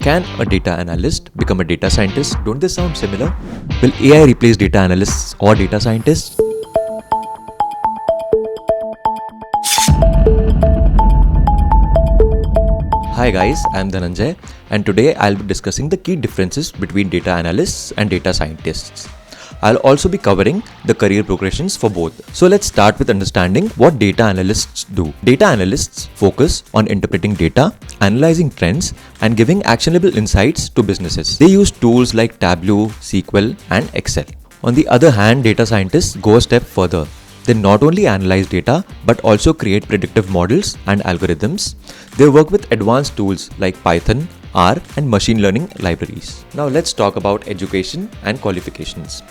Can a data analyst become a data scientist? Don't they sound similar? Will AI replace data analysts or data scientists? Hi guys, I'm Dhananjay and today I'll be discussing the key differences between data analysts and data scientists. I'll also be covering the career progressions for both. So let's start with understanding what data analysts do. Data analysts focus on interpreting data, analyzing trends, and giving actionable insights to businesses. They use tools like Tableau, SQL, and Excel. On the other hand, data scientists go a step further. They not only analyze data but also create predictive models and algorithms. They work with advanced tools like Python, R, and machine learning libraries. Now let's talk about education and qualifications.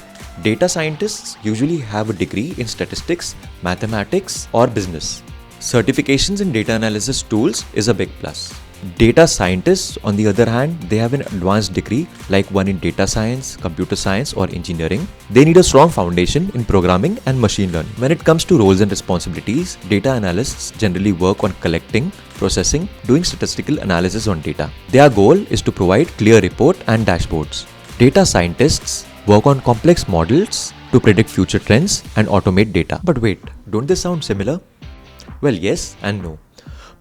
Data scientists usually have a degree in statistics, mathematics, or business. Certifications in data analysis tools is a big plus. Data scientists, on the other hand, they have an advanced degree like one in data science, computer science, or engineering. They need a strong foundation in programming and machine learning. When it comes to roles and responsibilities, data analysts generally work on collecting, processing, doing statistical analysis on data. Their goal is to provide clear report and dashboards. Data scientists work on complex models to predict future trends and automate data. But wait, don't they sound similar? Well, yes and no.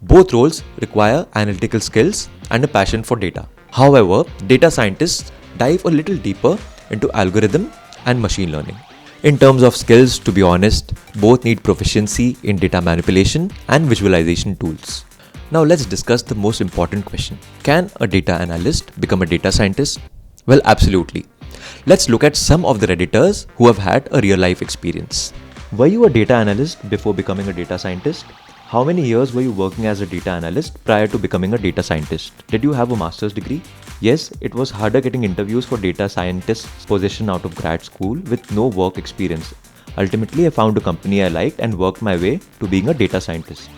Both roles require analytical skills and a passion for data. However, data scientists dive a little deeper into algorithm and machine learning. In terms of skills, to be honest, both need proficiency in data manipulation and visualization tools. Now let's discuss the most important question. Can a data analyst become a data scientist? Well, absolutely. Let's look at some of the Redditors who have had a real-life experience. Were you a data analyst before becoming a data scientist? How many years were you working as a data analyst prior to becoming a data scientist? Did you have a master's degree? Yes, it was harder getting interviews for data scientist's position out of grad school with no work experience. Ultimately, I found a company I liked and worked my way to being a data scientist.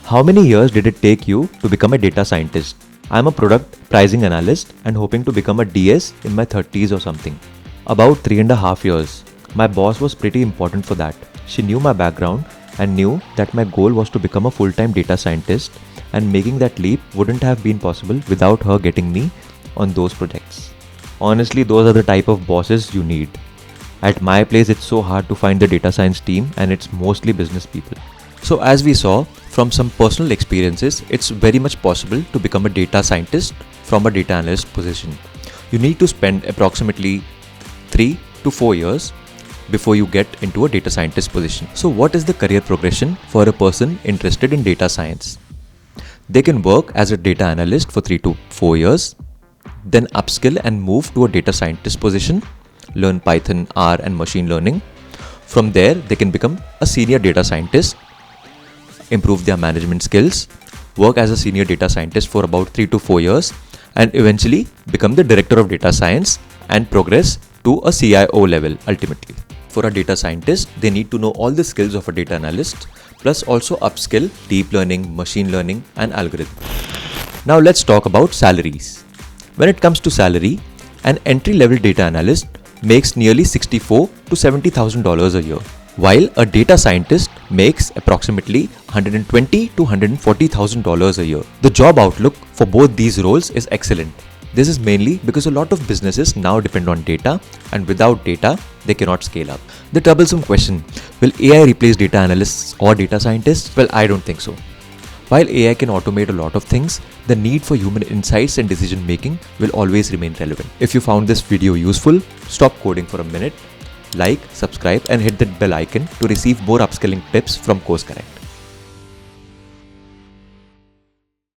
How many years did it take you to become a data scientist? I'm a product pricing analyst and hoping to become a DS in my 30s or something. About 3.5 years. My boss was pretty important for that. She knew my background and knew that my goal was to become a full-time data scientist, and making that leap wouldn't have been possible without her getting me on those projects. Honestly, those are the type of bosses you need. At my place, it's so hard to find the data science team and it's mostly business people. So as we saw from some personal experiences, it's very much possible to become a data scientist from a data analyst position. You need to spend approximately 3 to 4 years before you get into a data scientist position. So what is the career progression for a person interested in data science? They can work as a data analyst for 3 to 4 years, then upskill and move to a data scientist position, learn Python, R, and machine learning. From there, they can become a senior data scientist, improve their management skills, work as a senior data scientist for about 3 to 4 years, and eventually become the director of data science and progress to a CIO level ultimately. For a data scientist, they need to know all the skills of a data analyst, plus also upskill deep learning, machine learning, and algorithm. Now let's talk about salaries. When it comes to salary, an entry-level data analyst makes nearly $64,000 to $70,000 a year, while a data scientist makes approximately $120,000 to $140,000 a year. The job outlook for both these roles is excellent. This is mainly because a lot of businesses now depend on data, and without data, they cannot scale up. The troublesome question, will AI replace data analysts or data scientists? Well, I don't think so. While AI can automate a lot of things, the need for human insights and decision making will always remain relevant. If you found this video useful, stop coding for a minute, like, subscribe, and hit that bell icon to receive more upskilling tips from CourseCorrect.